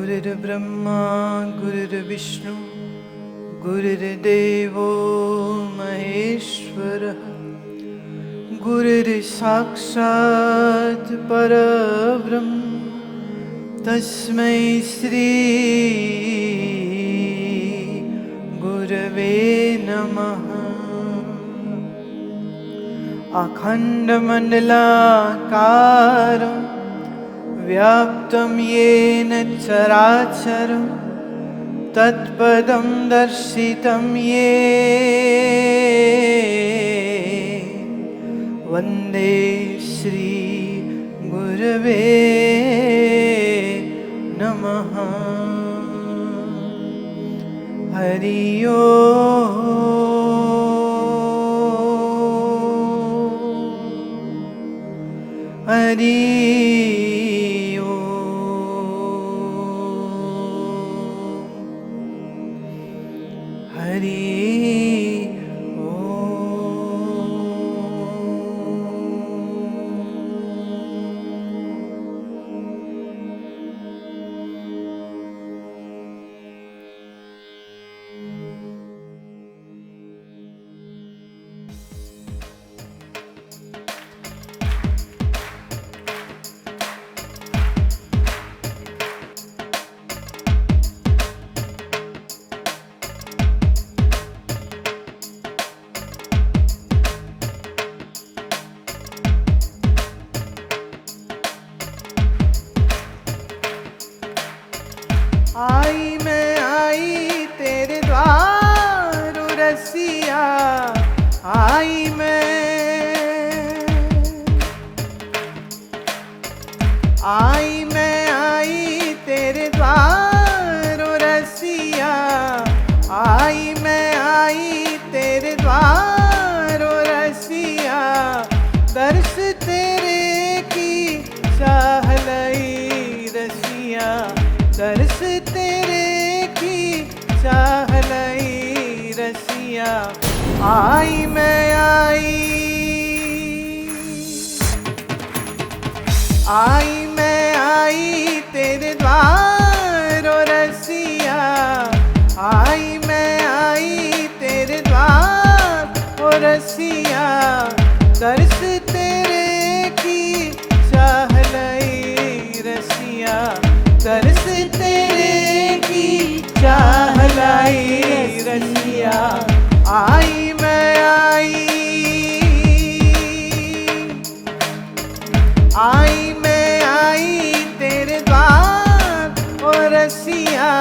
गुरुर्ब्रह्मा गुरुर्विष्णु गुरुर्देवो महेश्वरः गुरुर्साक्षात् परब्रह्म तस्मै श्री गुरवे नमः। अखण्डमण्डलाकारं व्याप्तं येन चराचरं तत्पदं दर्शितं येन वन्दे श्री गुरवे नमः। हरि ओम। हरि आई मैं आई तेरे द्वार रसिया, आई मैं आई तेरे द्वार रसिया, आई मैं आई तेरे द्वार रसिया, दर्श तेरे की चाह लई रसिया, दर्श तेरे की चाह लई रसिया, आई मैं आई मैं आई तेरे द्वार रसिया, आई मैं आई तेरे द्वार रसिया, दर्श तेरे की चाह लई रसिया, दर्श तेरे की चाह लई रसिया, आई मैं आई मैं आई तेरे द्वार ओ रसिया,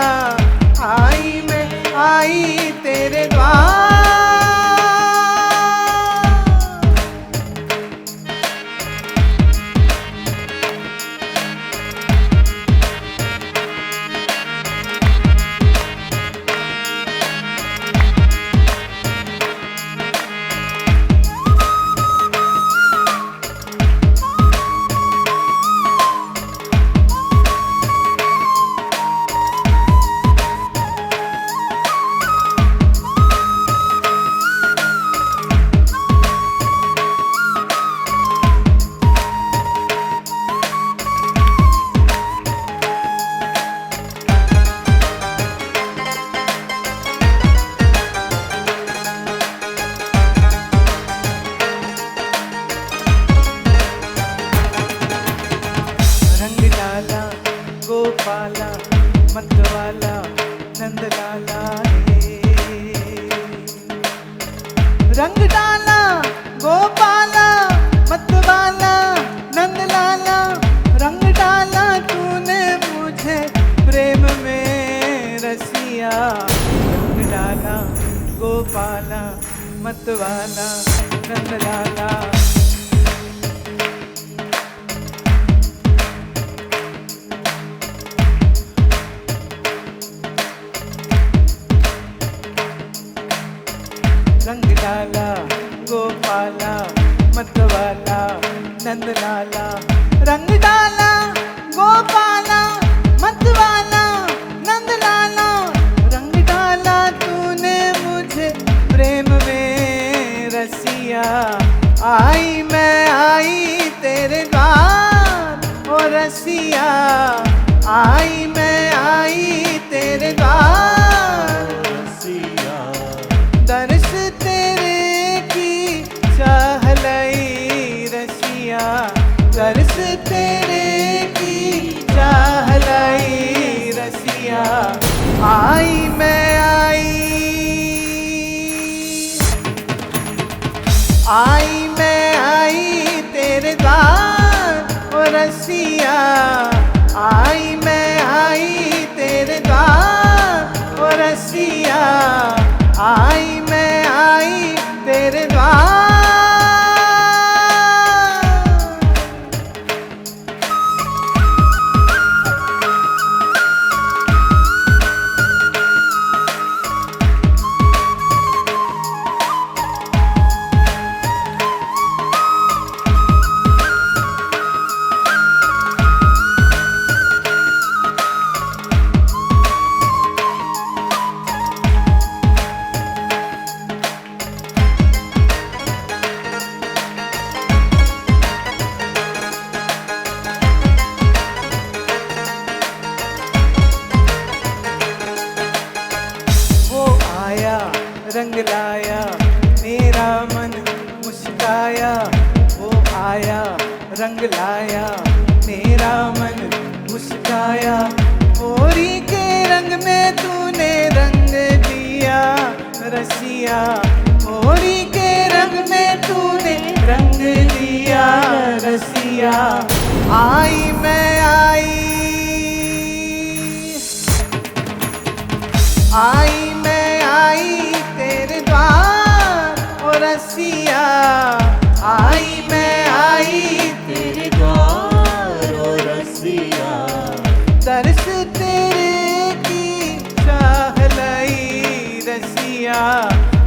आई मैं आई तेरे द्वार। गोपाला मतवाला नंदलाला रंग डाला गोपाला मतवाला नंदलाला, रंग डाला तूने मुझे प्रेम में रसिया, रंग डाला गोपाला मतवाला नंदलाला, रंग डाला गोपाला मतवाला नंदलाला, रंग डाला गोपाला मतवाला नंदलाला, रंग डाला तूने मुझे प्रेम में रसिया, आई रसिया। आई मैं आई मैं आई तेरे द्वार ओ रसिया। आई मैं आई तेरे द्वार ओ रसिया। आई मैं आई तेरे द्वार। रंग लाया मेरा मन मुस्काया। वो आया रंग लाया मेरा मन मुस्काया। होरी के रंग में तूने रंग दिया रसिया। होरी के रंग में तूने रंग दिया रसिया। आई मैं आई मैं आई तेरे द्वार ओ रसिया। आई मैं आई तेरे द्वार ओ रसिया। तरस तेरे की चाह लाई रसिया।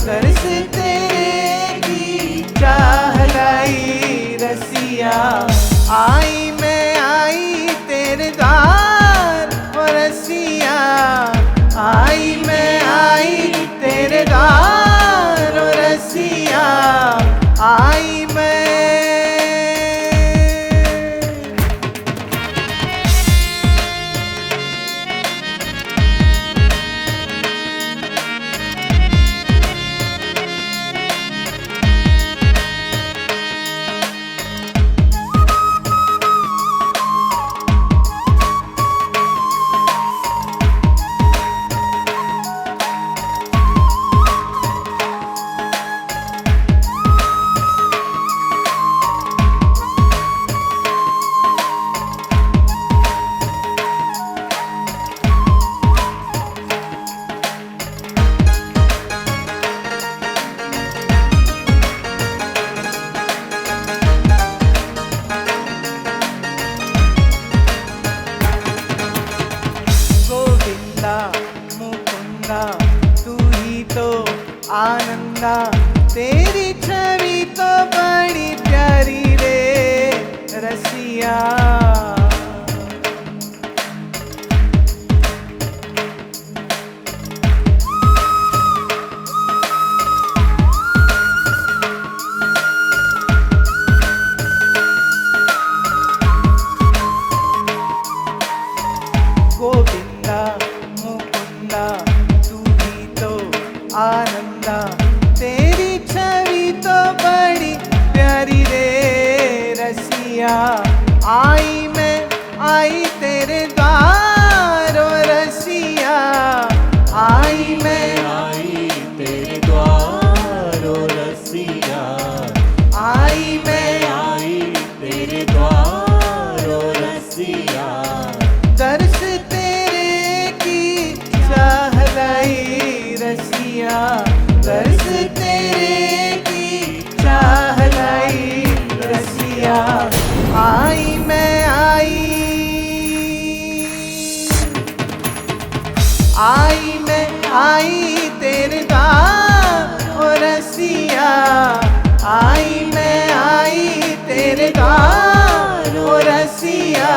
तरस तेरे की चाह लाई रसिया। आई मैं आई तेरे द्वार ओ रसिया। आई मैं आई तेरे द्वार ओ रसिया। आई मैं मुकुंदा तू ही तो आनंदा। तेरी छवि तो बड़ी प्यारी रे रसिया। गोविंदा मुकुंदा तू ही तो आनंदा। तेरी छवि तो बड़ी प्यारी रे रसिया। आई मैं आई तेरे द्वार ओ रसिया। आई मैं आई तेरे द्वार ओ रसिया। आई मैं आई तेरे द्वार ओ रसिया। तरस तेरे की चाह लाई रसिया। तरस तेरे की चाह लाई रसिया। आई मैं आई मैं आई तेरे द्वार ओ रसिया। आई मैं आई तेरे द्वार ओ रसिया।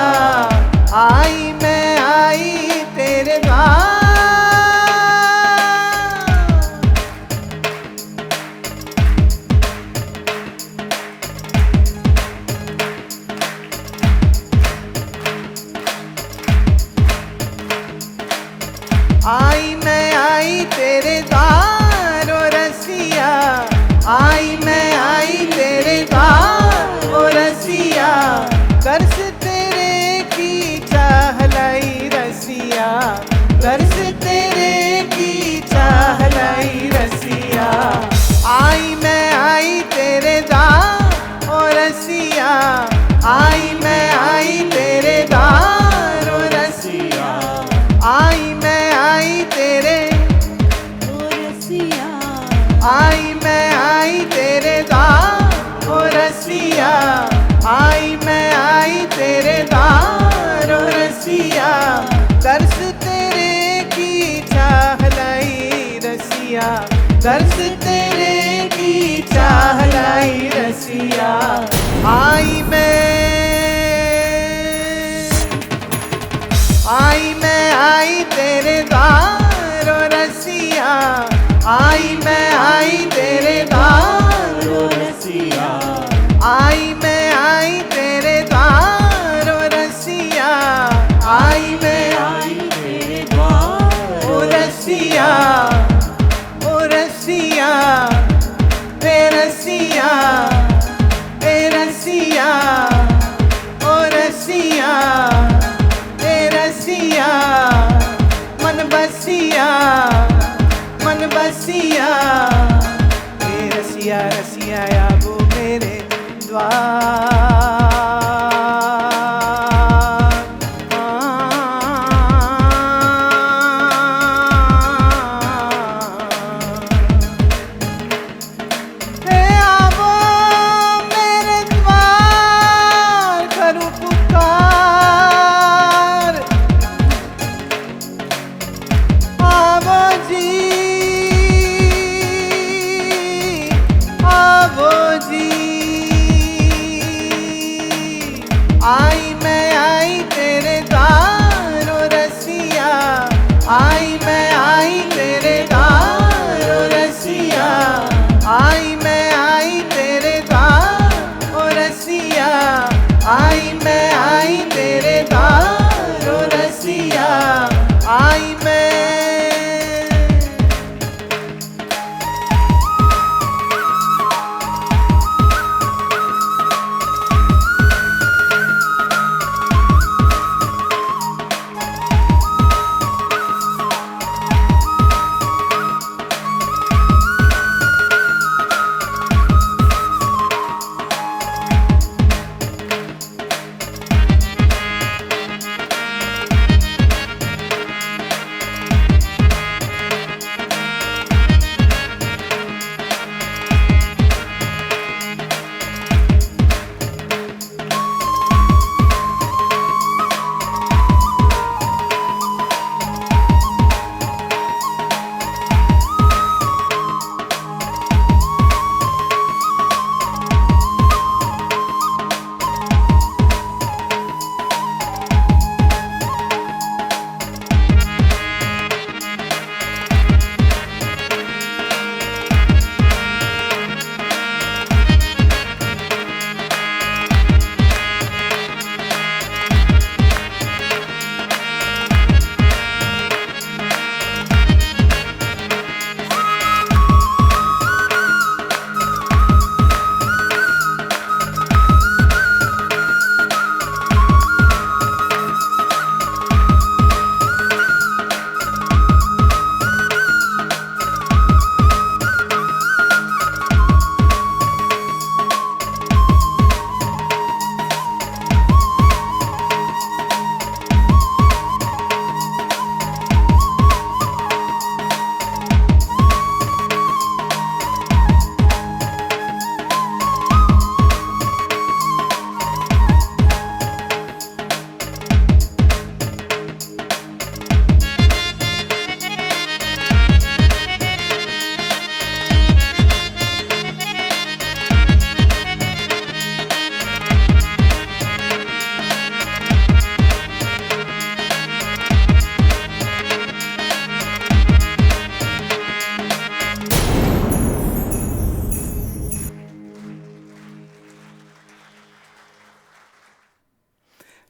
आई मैं आई तेरे द्वार। आई मैं आई तेरे द्वार ओ रसिया। आई मैं आई तेरे द्वार ओ रसिया। तरस तेरे की चाह लाई दर्श तेरे की चाह लाई रसिया। आई मैं आई तेरे दार ओ रसिया, आई मैं आई तेरे दार ओ रसिया, आई मैं आई तेरे ओ रसिया, आई मैं आई तेरे दार ओ रसिया, आई मैं आई तेरे दार ओ रसिया। दर्श तेरे की चाह लाई रसिया, दर्श तेरे की चाह लाई रसिया। आई मैं आई तेरे दार ओ रसिया, आई मैं आई तेरे दार ओ रसिया, आई मैं आई तेरे दार ओ रसिया, आई मैं आई तेरे द्वार ओ रसिया, ओ रसिया, ए रसिया, ए रसिया, ओ रसिया, ए रसिया, मन बसिया, मन बसिया, ए रसिया रसिया आबो मेरे द्वार। हे आबो मेरे द्वार, करूं पुकार, आबो जी, आबो जी। आई मैं आई तेरे दार ओ रसिया, आई मैं आई तेरे दार ओ रसिया, आई मैं आई तेरे दार ओ रसिया, आई मैं आई तेरे दार ओ रसिया, आई मैं।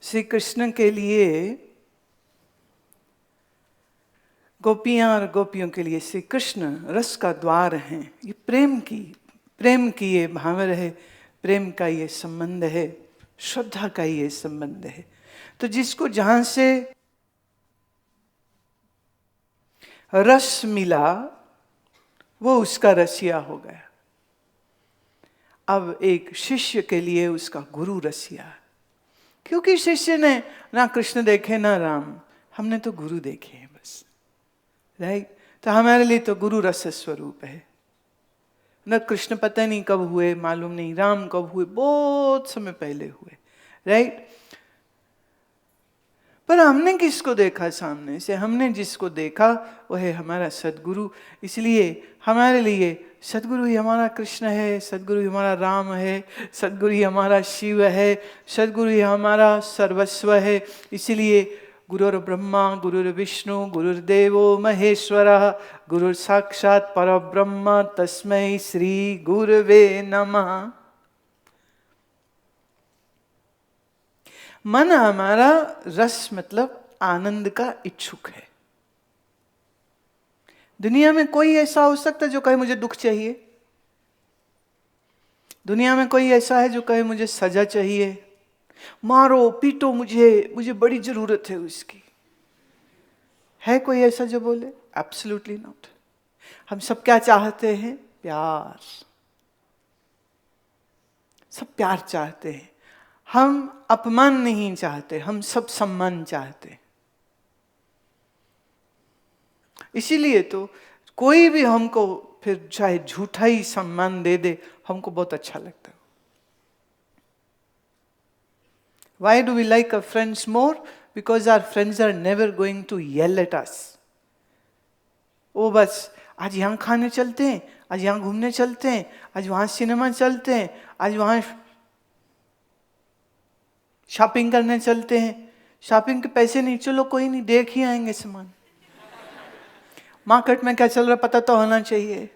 श्री कृष्ण के लिए, गोपियां और गोपियों के लिए श्री कृष्ण रस का द्वार हैं। ये प्रेम की ये भावर है, प्रेम का ये संबंध है, श्रद्धा का ये संबंध है। तो जिसको जहां से रस मिला, वो उसका रसिया हो गया। अब एक शिष्य के लिए उसका गुरु रसिया, क्योंकि शिष्य ने ना कृष्ण देखे ना राम, हमने तो गुरु देखे हैं बस, राइट। तो हमारे लिए तो गुरु रस स्वरूप है। न कृष्ण पता नहीं कब हुए, मालूम नहीं, राम कब हुए, बहुत समय पहले हुए, राइट। पर हमने किसको देखा सामने से? हमने जिसको देखा वो है हमारा सदगुरु। इसलिए हमारे लिए सदगुरु ही हमारा कृष्ण है, सदगुरु ही हमारा राम है, सदगुरु ही हमारा शिव है, सदगुरु ही हमारा सर्वस्व है। इसलिए गुरुर् ब्रह्मा गुरुर्विष्णु गुरुर्देवो महेश्वरः, गुरुर् साक्षात् परब्रह्म तस्मै श्री गुरवे नमः। मन हमारा रस मतलब आनंद का इच्छुक है। दुनिया में कोई ऐसा हो सकता है जो कहे मुझे दुख चाहिए? दुनिया में कोई ऐसा है जो कहे मुझे सजा चाहिए, मारो पीटो मुझे बड़ी जरूरत है उसकी? है कोई ऐसा जो बोले? Absolutely not. हम सब क्या चाहते हैं? प्यार। सब प्यार चाहते हैं। हम अपमान नहीं चाहते, हम सब सम्मान चाहते हैं। इसीलिए तो कोई भी हमको फिर चाहे झूठा ही सम्मान दे दे, हमको बहुत अच्छा लगता है। Why do we like our friends more? Because our friends are never going to yell at us. वो बस आज यहाँ खाने चलते हैं, आज यहाँ घूमने चलते हैं, आज वहाँ सिनेमा चलते हैं, आज वहाँ शॉपिंग करने चलते हैं। शॉपिंग के पैसे नहीं, चलो कोई नहीं, देख ही आएंगे सामान। मार्केट में क्या चल रहा पता तो होना चाहिए।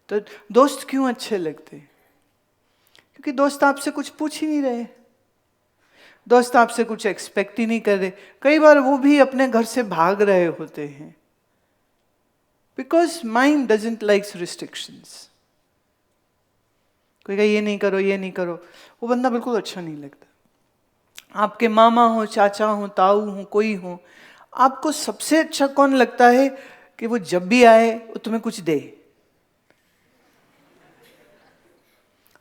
तो दोस्त क्यों अच्छे लगते हैं? क्योंकि दोस्त आपसे कुछ पूछ ही नहीं रहे, दोस्त आपसे कुछ एक्सपेक्ट ही नहीं कर रहे। कई बार वो भी अपने घर से भाग रहे होते हैं, because mind doesn't likes restrictions. कोई कहे ये नहीं करो ये नहीं करो, वो बंदा बिल्कुल अच्छा नहीं लगता। आपके मामा हो, चाचा हो, ताऊ हो, कोई हो, आपको सबसे अच्छा कौन लगता है कि वो जब भी आए वो तुम्हें कुछ दे?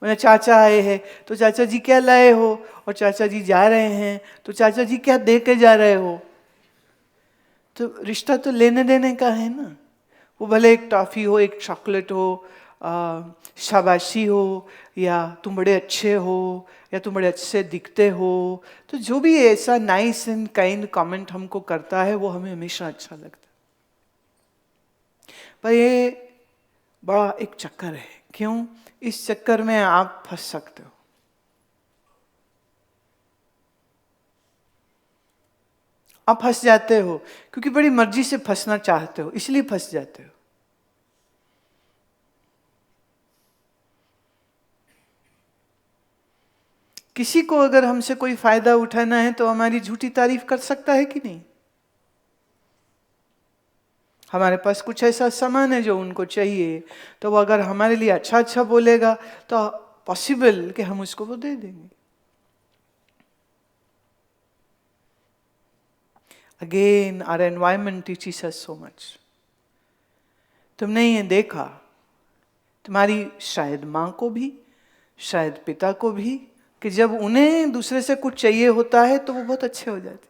मेरे चाचा आए हैं तो चाचा जी क्या लाए हो, और चाचा जी जा रहे हैं तो चाचा जी क्या दे के जा रहे हो? तो रिश्ता तो लेने देने का है ना। वो भले एक टॉफी हो, एक चॉकलेट हो, शाबाशी हो, या तुम बड़े अच्छे हो, या तुम बड़े अच्छे दिखते हो, तो जो भी ऐसा नाइस एंड काइंड कमेंट हमको करता है वो हमें हमेशा अच्छा लगता है। पर ये बड़ा एक चक्कर है। क्यों? इस चक्कर में आप फंस सकते हो। आप फंस जाते हो क्योंकि बड़ी मर्जी से फंसना चाहते हो, इसलिए फंस जाते हो। किसी को अगर हमसे कोई फायदा उठाना है तो हमारी झूठी तारीफ कर सकता है कि नहीं? हमारे पास कुछ ऐसा सामान है जो उनको चाहिए, तो वो अगर हमारे लिए अच्छा अच्छा बोलेगा तो पॉसिबल कि हम उसको वो दे देंगे। Again our environment teaches us so much. तुमने ये देखा, तुम्हारी शायद माँ को भी, शायद पिता को भी, कि जब उन्हें दूसरे से कुछ चाहिए होता है तो वो बहुत अच्छे हो जाते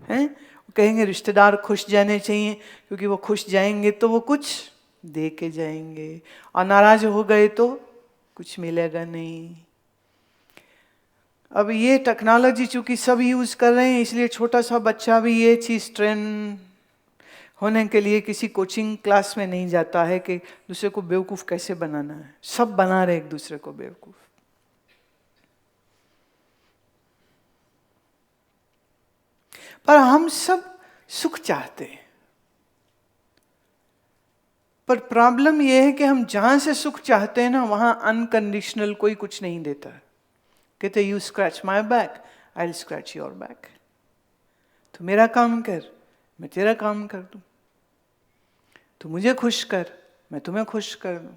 हैं। वो कहेंगे रिश्तेदार खुश जाने चाहिए, क्योंकि वो खुश जाएंगे तो वो कुछ दे के जाएंगे, और नाराज हो गए तो कुछ मिलेगा नहीं। अब ये टेक्नोलॉजी चूंकि सब यूज कर रहे हैं, इसलिए छोटा सा बच्चा भी ये चीज ट्रेन होने के लिए किसी कोचिंग क्लास में नहीं जाता है कि दूसरे को बेवकूफ कैसे बनाना है। सब बना रहे एक दूसरे को बेवकूफ। पर हम सब सुख चाहते हैं। पर प्रॉब्लम यह है कि हम जहां से सुख चाहते हैं ना, वहां अनकंडीशनल कोई कुछ नहीं देता है। कहते you scratch my back, I will scratch your back. तो मेरा काम कर, मैं तेरा काम कर दूं। तू मुझे खुश कर, मैं तुम्हें खुश कर दूं।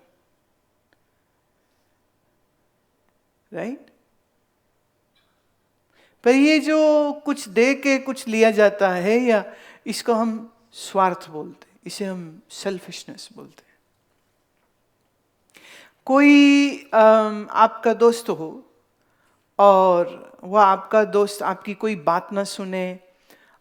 राइट? पर ये जो कुछ दे के कुछ लिया जाता है, या इसको हम स्वार्थ बोलते हैं, इसे हम सेल्फिशनेस बोलते हैं। कोई आपका दोस्त हो और वह आपका दोस्त आपकी कोई बात ना सुने,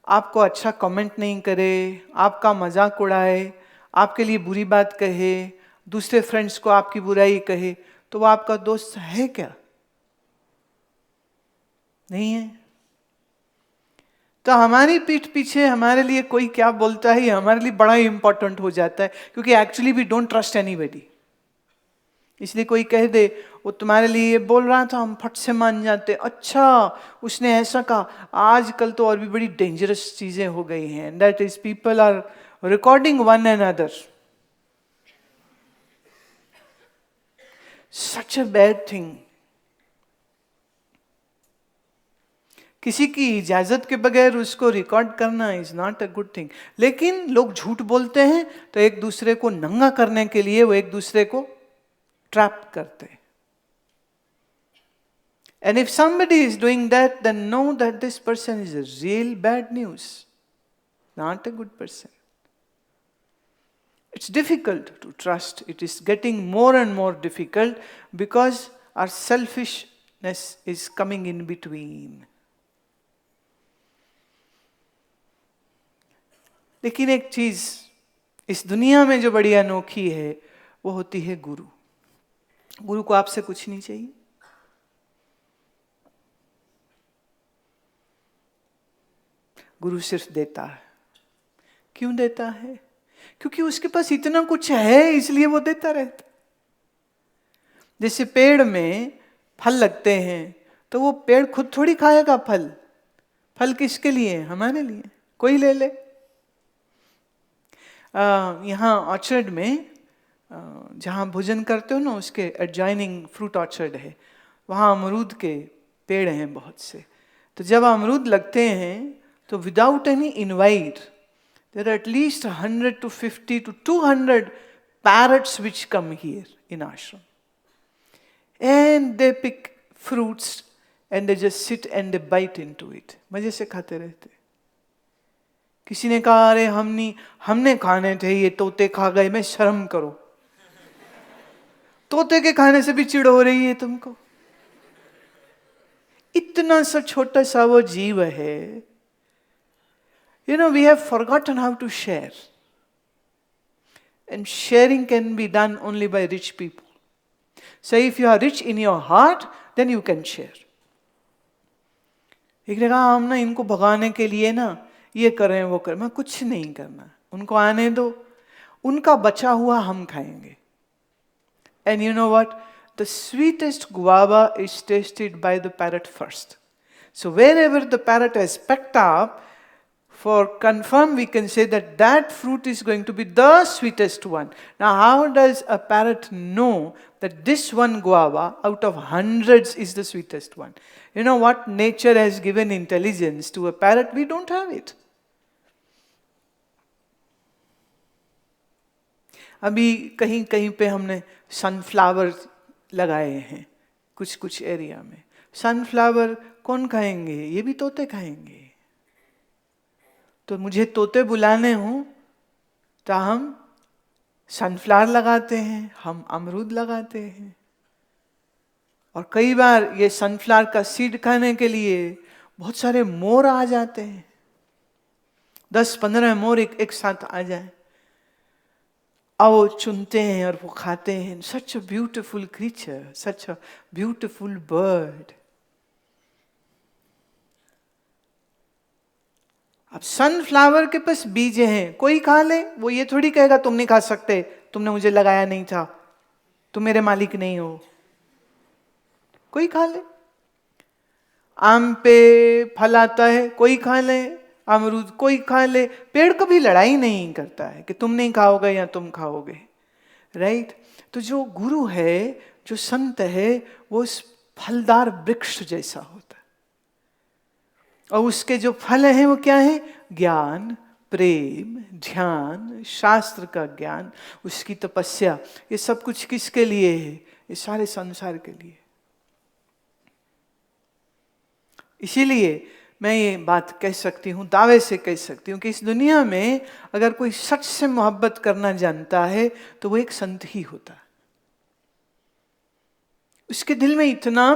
आपको अच्छा कमेंट नहीं करे, आपका मजाक उड़ाए, आपके लिए बुरी बात कहे, दूसरे फ्रेंड्स को आपकी बुराई कहे, तो वह आपका दोस्त है क्या? नहीं है। तो हमारी पीठ पीछे हमारे लिए कोई क्या बोलता है, ये हमारे लिए बड़ा ही इंपॉर्टेंट हो जाता है, क्योंकि actually we don't trust anybody. इसलिए कोई कह दे वो तुम्हारे लिए ये बोल रहा था, हम फट से मान जाते, अच्छा उसने ऐसा कहा। आजकल तो और भी बड़ी डेंजरस चीजें हो गई हैं, that is people are recording one and other. Such a bad thing. किसी की इजाजत के बगैर उसको रिकॉर्ड करना is not a good thing. लेकिन लोग झूठ बोलते हैं तो एक दूसरे को नंगा करने के लिए वो एक दूसरे को ट्रैप करते हैं। And if somebody is doing that, then know that this person is a real bad news, not a good person. It's difficult to trust. It is getting more and more difficult because our selfishness is coming in between. लेकिन एक चीज इस दुनिया में जो बड़ी अनोखी है वो होती है गुरु। गुरु को आपसे कुछ नहीं चाहिए। गुरु सिर्फ देता है। क्यों देता है? क्योंकि उसके पास इतना कुछ है, इसलिए वो देता रहता। जैसे पेड़ में फल लगते हैं तो वो पेड़ खुद थोड़ी खाएगा फल। फल किसके लिए? हमारे लिए। कोई ले ले। यहाँ ऑर्चर्ड में जहाँ भोजन करते हो ना, उसके एडजॉइनिंग फ्रूट ऑर्चर्ड है, वहाँ अमरूद के पेड़ हैं बहुत से। तो जब अमरूद लगते हैं तो without any invite there are at least 100 to 50 to 200 parrots which come here in ashram, and they pick fruits and they just sit and they bite into it. मजे से खाते रहते। किसी ने कहा अरे हमने खाने थे, ये तोते खा गए, मैं शर्म करो। तोते के खाने से भी चिढ़ हो रही है तुमको? इतना सा छोटा सा वो जीव है। You know, we have forgotten how to share. And sharing can be done only by rich people. So if you are rich in your heart, then you can share. एक ने कहा हम ना इनको भगाने के लिए ना ये करें वो करें। मैं कुछ नहीं करना, उनको आने दो, उनका बचा हुआ हम खाएंगे। And you know what? The sweetest guava is tasted by the parrot first. So wherever the parrot has pecked up, for confirm we can say that that fruit is going to be the sweetest one. Now how does a parrot know that this one guava out of hundreds is the sweetest one? You know what? Nature has given intelligence to a parrot. We don't have it. अभी कहीं कहीं पे हमने sunflower लगाए हैं कुछ कुछ area में। सनफ्लावर कौन खाएंगे? ये भी तोते खाएंगे। तो मुझे तोते बुलाने हो तो हम सनफ्लावर लगाते हैं, हम अमरूद लगाते हैं। और कई बार ये सनफ्लावर का सीड खाने के लिए बहुत सारे मोर आ जाते हैं। 10-15 मोर एक साथ आ जाए और वो चुनते हैं और वो खाते हैं। Such a beautiful creature, such a beautiful bird. अब सनफ्लावर के पास बीज हैं, कोई खा ले, वो ये थोड़ी कहेगा तुम नहीं खा सकते, तुमने मुझे लगाया नहीं था, तुम मेरे मालिक नहीं हो। कोई खा ले। आम पे फल आता है, कोई खा ले। अमरूद कोई खा ले। पेड़ कभी लड़ाई नहीं करता है कि तुम नहीं खाओगे या तुम खाओगे, राइट? तो जो गुरु है, जो संत है, वो उस फलदार वृक्ष जैसा होता है। और उसके जो फल हैं वो क्या है? ज्ञान, प्रेम, ध्यान, शास्त्र का ज्ञान, उसकी तपस्या। ये सब कुछ किसके लिए है? ये सारे संसार के लिए। इसीलिए मैं ये बात कह सकती हूँ, दावे से कह सकती हूँ कि इस दुनिया में अगर कोई सच से मोहब्बत करना जानता है तो वो एक संत ही होता है। उसके दिल में इतना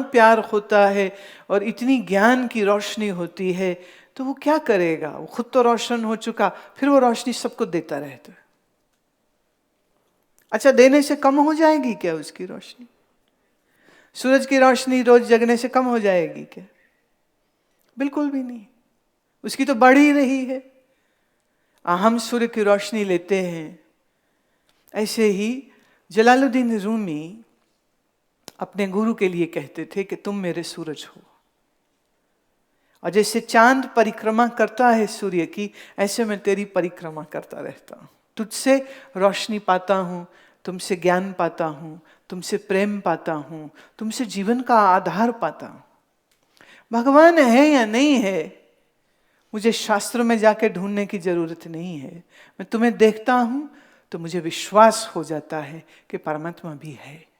प्यार होता है और इतनी ज्ञान की रोशनी होती है, तो वो क्या करेगा? वो खुद तो रोशन हो चुका, फिर वो रोशनी सबको देता रहता है। अच्छा, देने से कम हो जाएगी क्या उसकी रोशनी? सूरज की रोशनी रोज जगने से कम हो जाएगी क्या? बिल्कुल भी नहीं, उसकी तो बढ़ ही रही है। हम सूर्य की रोशनी लेते हैं, ऐसे ही जलालुद्दीन रूमी अपने गुरु के लिए कहते थे कि तुम मेरे सूरज हो। और जैसे चांद परिक्रमा करता है सूर्य की, ऐसे मैं तेरी परिक्रमा करता रहता हूँ। तुझसे रोशनी पाता हूँ, तुमसे ज्ञान पाता हूँ, तुमसे प्रेम पाता हूँ, तुमसे जीवन का आधार पाता हूँ। भगवान है या नहीं है, मुझे शास्त्र में जाके ढूंढने की जरूरत नहीं है। मैं तुम्हें देखता हूँ तो मुझे विश्वास हो जाता है कि परमात्मा भी है।